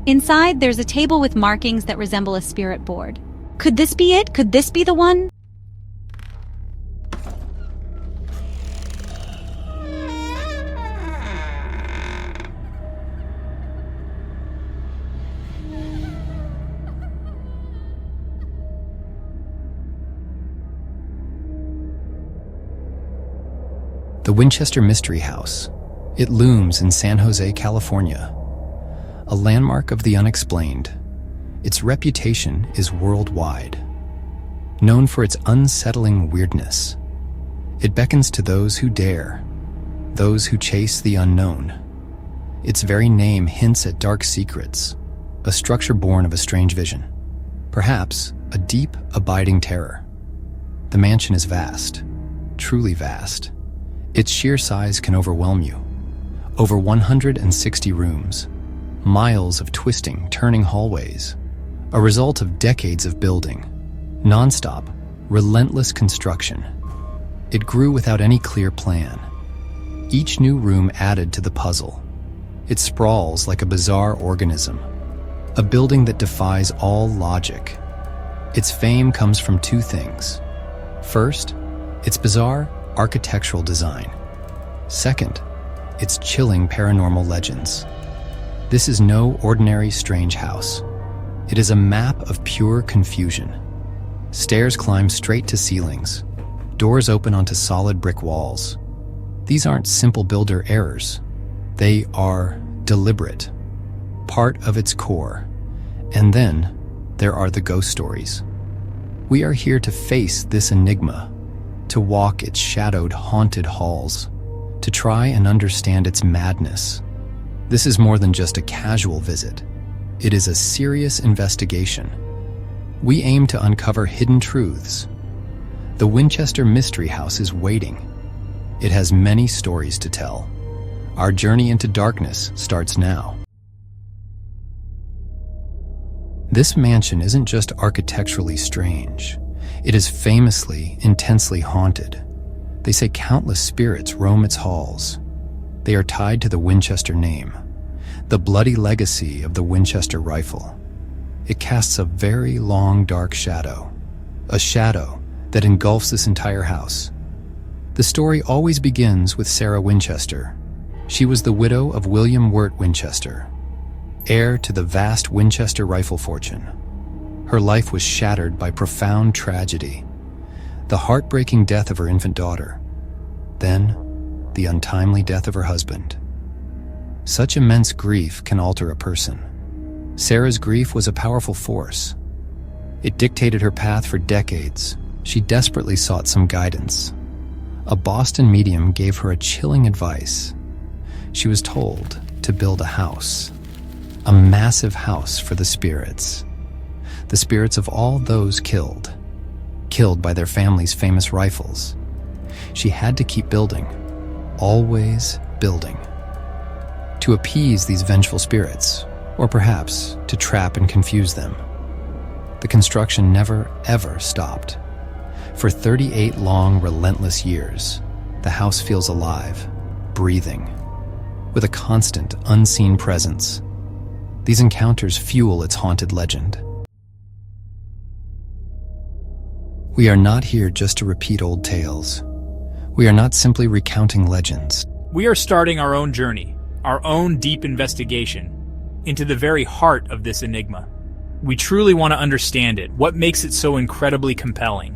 Inside, there's a table with markings that resemble a spirit board. Could this be it? Could this be the one? The Winchester Mystery House. It looms in San Jose, California, a landmark of the unexplained. Its reputation is worldwide. Known for its unsettling weirdness, it beckons to those who dare, those who chase the unknown. Its very name hints at dark secrets, a structure born of a strange vision, perhaps a deep, abiding terror. The mansion is vast, truly vast. Its sheer size can overwhelm you. Over 160 rooms, miles of twisting, turning hallways, a result of decades of building, non-stop, relentless construction. It grew without any clear plan. Each new room added to the puzzle. It sprawls like a bizarre organism, a building that defies all logic. Its fame comes from two things. First, its bizarre architectural design. Second, its chilling paranormal legends. This is no ordinary strange house. It is a map of pure confusion. Stairs climb straight to ceilings. Doors open onto solid brick walls. These aren't simple builder errors. They are deliberate, part of its core. And then there are the ghost stories. We are here to face this enigma, to walk its shadowed, haunted halls, to try and understand its madness. This is more than just a casual visit. It is a serious investigation. We aim to uncover hidden truths. The Winchester Mystery House is waiting. It has many stories to tell. Our journey into darkness starts now. This mansion isn't just architecturally strange. It is famously, intensely haunted. They say countless spirits roam its halls. They are tied to the Winchester name, the bloody legacy of the Winchester rifle. It casts a very long, dark shadow, a shadow that engulfs this entire house. The story always begins with Sarah Winchester. She was the widow of William Wirt Winchester, heir to the vast Winchester rifle fortune. Her life was shattered by profound tragedy, the heartbreaking death of her infant daughter, then the untimely death of her husband. Such immense grief can alter a person. Sarah's grief was a powerful force. It dictated her path for decades. She desperately sought some guidance. A Boston medium gave her a chilling advice. She was told to build a house, a massive house for the spirits of all those killed by their family's famous rifles. She had to keep building, always building, to appease these vengeful spirits, or perhaps to trap and confuse them. The construction never, ever stopped. For 38 long, relentless years, the house feels alive, breathing, with a constant, unseen presence. These encounters fuel its haunted legend. We are not here just to repeat old tales. We are not simply recounting legends. We are starting our own journey, our own deep investigation, into the very heart of this enigma. We truly want to understand it, what makes it so incredibly compelling.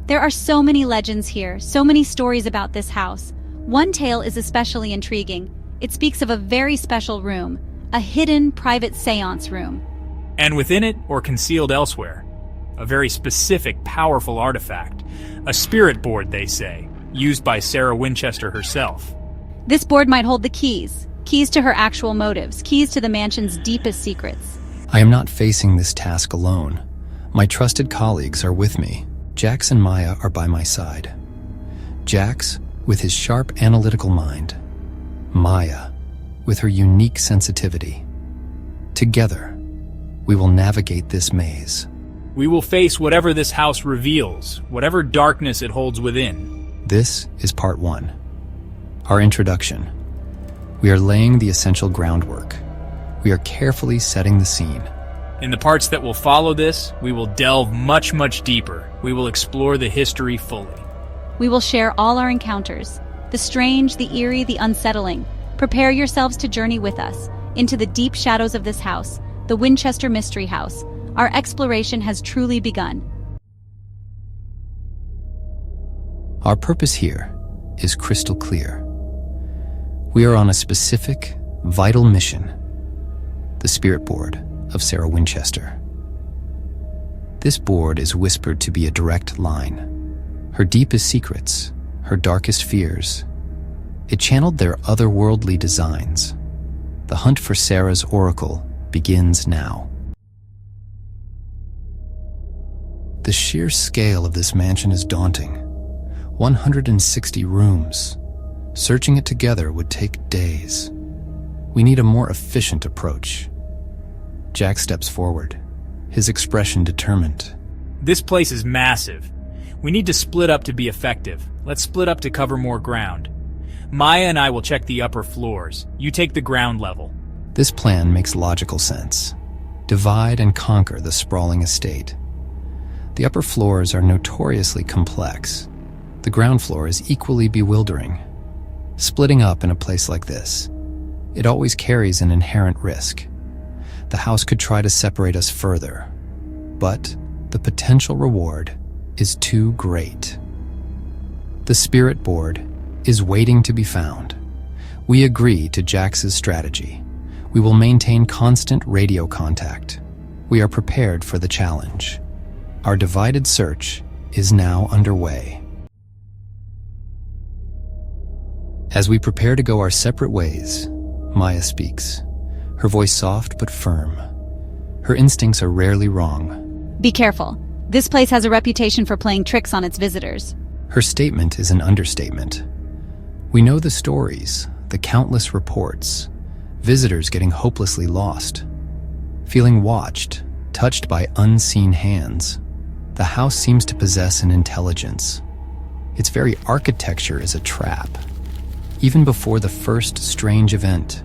There are so many legends here, so many stories about this house. One tale is especially intriguing. It speaks of a very special room, a hidden private seance room. And within it, or concealed elsewhere, a very specific, powerful artifact. A spirit board, they say, used by Sarah Winchester herself. This board might hold the keys to her actual motives, keys to the mansion's deepest secrets. I am not facing this task alone. My trusted colleagues are with me. Jax and Maya are by my side. Jax, with his sharp analytical mind. Maya, with her unique sensitivity. Together, we will navigate this maze. We will face whatever this house reveals, whatever darkness it holds within. This is part 1. Our introduction. We are laying the essential groundwork. We are carefully setting the scene. In the parts that will follow this, we will delve much, much deeper. We will explore the history fully. We will share all our encounters, the strange, the eerie, the unsettling. Prepare yourselves to journey with us into the deep shadows of this house, the Winchester Mystery House. Our exploration has truly begun. Our purpose here is crystal clear. We are on a specific, vital mission: the spirit board of Sarah Winchester. This board is whispered to be a direct line. Her deepest secrets, her darkest fears. It channeled their otherworldly designs. The hunt for Sarah's oracle begins now. The sheer scale of this mansion is daunting. 160 rooms. Searching it together would take days. We need a more efficient approach. Jack steps forward, his expression determined. This place is massive. We need to split up to be effective. Let's split up to cover more ground. Maya and I will check the upper floors. You take the ground level. This plan makes logical sense. Divide and conquer the sprawling estate. The upper floors are notoriously complex. The ground floor is equally bewildering. Splitting up in a place like this, it always carries an inherent risk. The house could try to separate us further, but the potential reward is too great. The spirit board is waiting to be found. We agree to Jax's strategy. We will maintain constant radio contact. We are prepared for the challenge. Our divided search is now underway. As we prepare to go our separate ways, Maya speaks, her voice soft but firm. Her instincts are rarely wrong. Be careful. This place has a reputation for playing tricks on its visitors. Her statement is an understatement. We know the stories, the countless reports, visitors getting hopelessly lost, feeling watched, touched by unseen hands. The house seems to possess an intelligence. Its very architecture is a trap. Even before the first strange event,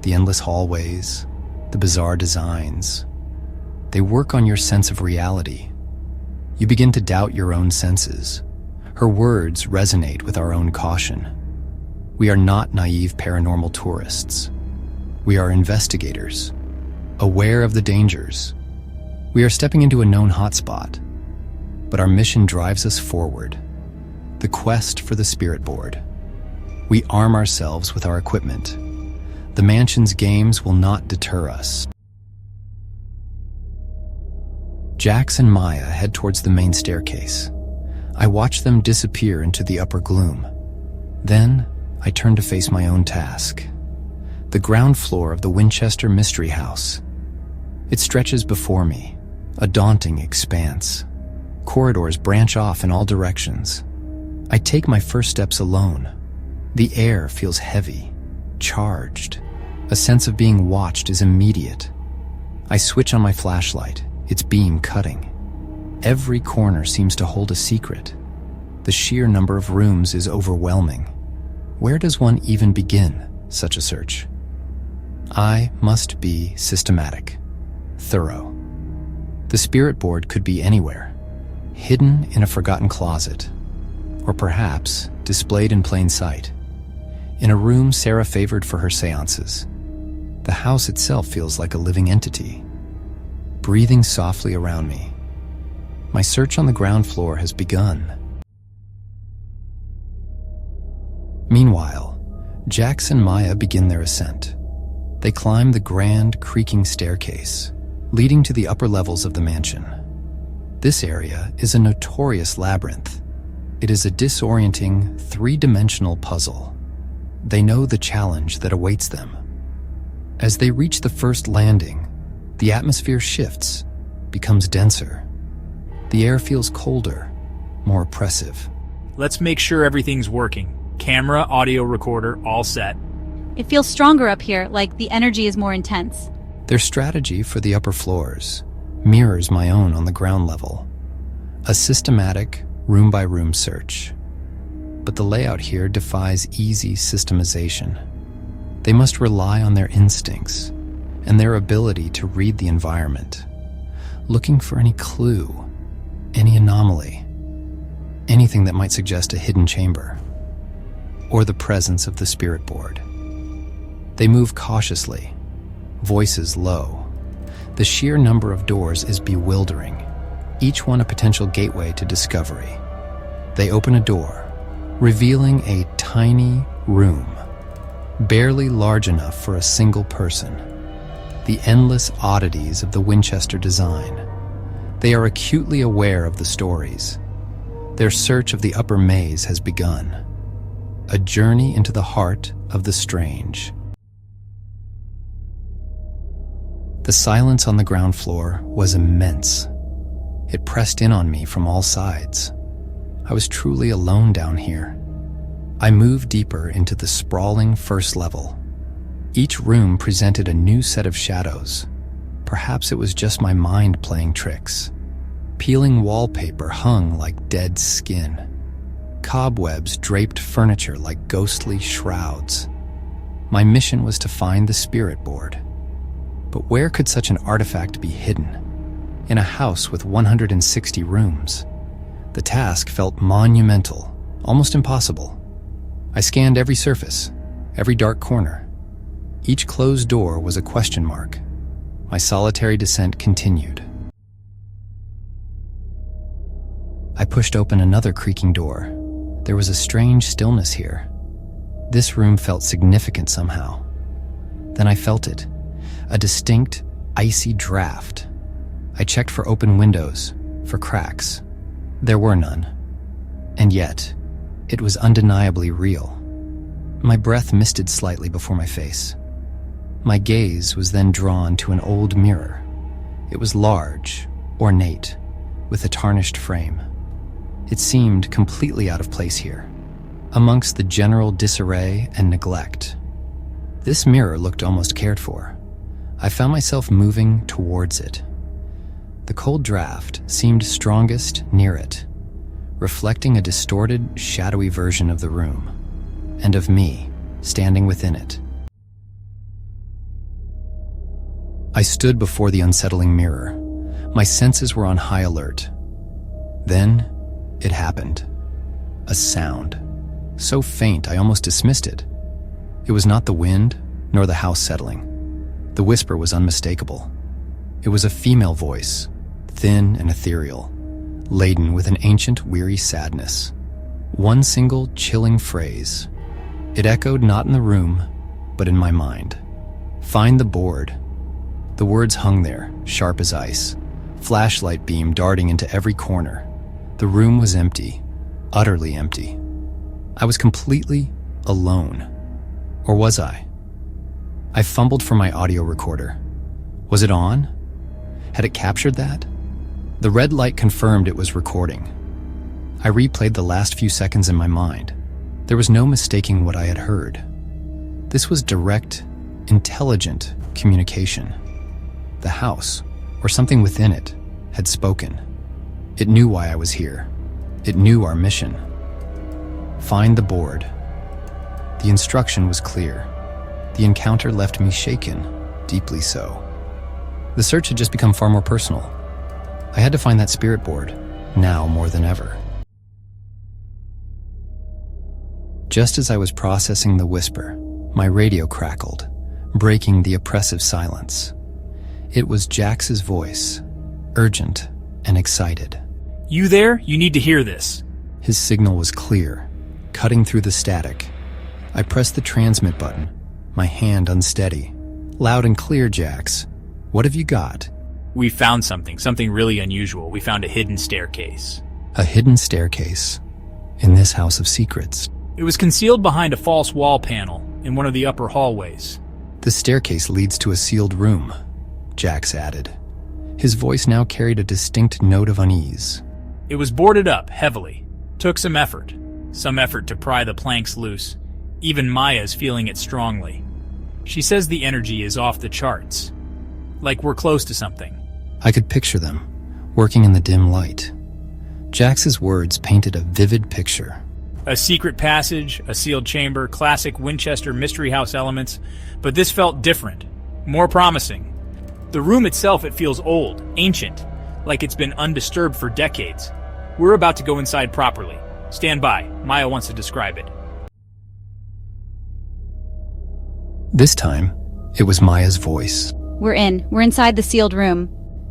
the endless hallways, the bizarre designs, they work on your sense of reality. You begin to doubt your own senses. Her words resonate with our own caution. We are not naive paranormal tourists. We are investigators, aware of the dangers. We are stepping into a known hotspot, but our mission drives us forward. The quest for the spirit board. We arm ourselves with our equipment. The mansion's games will not deter us. Jax and Maya head towards the main staircase. I watch them disappear into the upper gloom. Then, I turn to face my own task. The ground floor of the Winchester Mystery House. It stretches before me, a daunting expanse. Corridors branch off in all directions. I take my first steps alone. The air feels heavy, charged. A sense of being watched is immediate. I switch on my flashlight, its beam cutting. Every corner seems to hold a secret. The sheer number of rooms is overwhelming. Where does one even begin such a search? I must be systematic, thorough. The spirit board could be anywhere, hidden in a forgotten closet, or perhaps displayed in plain sight. In a room Sarah favored for her seances, the house itself feels like a living entity, breathing softly around me. My search on the ground floor has begun. Meanwhile, Jax and Maya begin their ascent. They climb the grand, creaking staircase, leading to the upper levels of the mansion. This area is a notorious labyrinth. It is a disorienting, three-dimensional puzzle. They know the challenge that awaits them. As they reach the first landing, the atmosphere shifts, becomes denser. The air feels colder, more oppressive. Let's make sure everything's working. Camera, audio recorder, all set. It feels stronger up here, like the energy is more intense. Their strategy for the upper floors mirrors my own on the ground level. A systematic, room-by-room search. But the layout here defies easy systemization. They must rely on their instincts, and their ability to read the environment, looking for any clue, any anomaly, anything that might suggest a hidden chamber, or the presence of the spirit board. They move cautiously, voices low. The sheer number of doors is bewildering, each one a potential gateway to discovery. They open a door, revealing a tiny room, barely large enough for a single person. The endless oddities of the Winchester design. They are acutely aware of the stories. Their search of the upper maze has begun. A journey into the heart of the strange. The silence on the ground floor was immense. It pressed in on me from all sides. I was truly alone down here. I moved deeper into the sprawling first level. Each room presented a new set of shadows. Perhaps it was just my mind playing tricks. Peeling wallpaper hung like dead skin. Cobwebs draped furniture like ghostly shrouds. My mission was to find the spirit board. But where could such an artifact be hidden? In a house with 160 rooms. The task felt monumental, almost impossible. I scanned every surface, every dark corner. Each closed door was a question mark. My solitary descent continued. I pushed open another creaking door. There was a strange stillness here. This room felt significant somehow. Then I felt it. A distinct, icy draft. I checked for open windows, for cracks. There were none. And yet, it was undeniably real. My breath misted slightly before my face. My gaze was then drawn to an old mirror. It was large, ornate, with a tarnished frame. It seemed completely out of place here, amongst the general disarray and neglect. This mirror looked almost cared for. I found myself moving towards it. The cold draft seemed strongest near it, reflecting a distorted, shadowy version of the room, and of me standing within it. I stood before the unsettling mirror. My senses were on high alert. Then, it happened. A sound. So faint I almost dismissed it. It was not the wind, nor the house settling. The whisper was unmistakable. It was a female voice, thin and ethereal, laden with an ancient, weary sadness. One single, chilling phrase. It echoed not in the room, but in my mind. Find the board. The words hung there, sharp as ice, flashlight beam darting into every corner. The room was empty, utterly empty. I was completely alone. Or was I? I fumbled for my audio recorder. Was it on? Had it captured that? The red light confirmed it was recording. I replayed the last few seconds in my mind. There was no mistaking what I had heard. This was direct, intelligent communication. The house, or something within it, had spoken. It knew why I was here. It knew our mission. Find the board. The instruction was clear. The encounter left me shaken, deeply so. The search had just become far more personal. I had to find that spirit board, now more than ever. Just as I was processing the whisper, my radio crackled, breaking the oppressive silence. It was Jax's voice, urgent and excited. You there? You need to hear this. His signal was clear, cutting through the static. I pressed the transmit button, my hand unsteady. Loud and clear, Jax. What have you got? We found something really unusual. We found a hidden staircase. A hidden staircase in this house of secrets. It was concealed behind a false wall panel in one of the upper hallways. The staircase leads to a sealed room, Jax added. His voice now carried a distinct note of unease. It was boarded up heavily. Took some effort to pry the planks loose. Even Maya's feeling it strongly. She says the energy is off the charts. Like we're close to something. I could picture them, working in the dim light. Jax's words painted a vivid picture. A secret passage, a sealed chamber, classic Winchester Mystery House elements, but this felt different, More promising. The room itself, it feels old, ancient, like it's been undisturbed for decades. We're about to go inside properly. Stand by. Maya wants to describe it. This time, it was Maya's voice. We're in. We're inside the sealed room.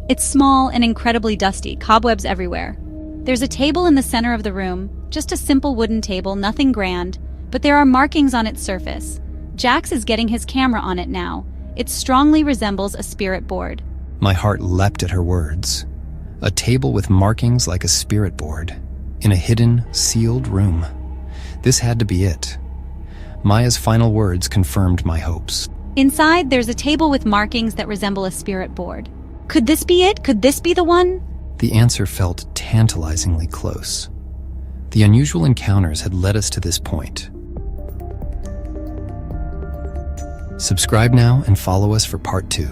It's small and incredibly dusty, cobwebs everywhere. There's a table in the center of the room, just a simple wooden table, nothing grand, but there are markings on its surface. Jax is getting his camera on it now. It strongly resembles a spirit board. My heart leapt at her words. A table with markings like a spirit board, in a hidden, sealed room. This had to be it. Maya's final words confirmed my hopes. Inside, there's a table with markings that resemble a spirit board. Could this be it? Could this be the one? The answer felt tantalizingly close. The unusual encounters had led us to this point. Subscribe now and follow us for part 2.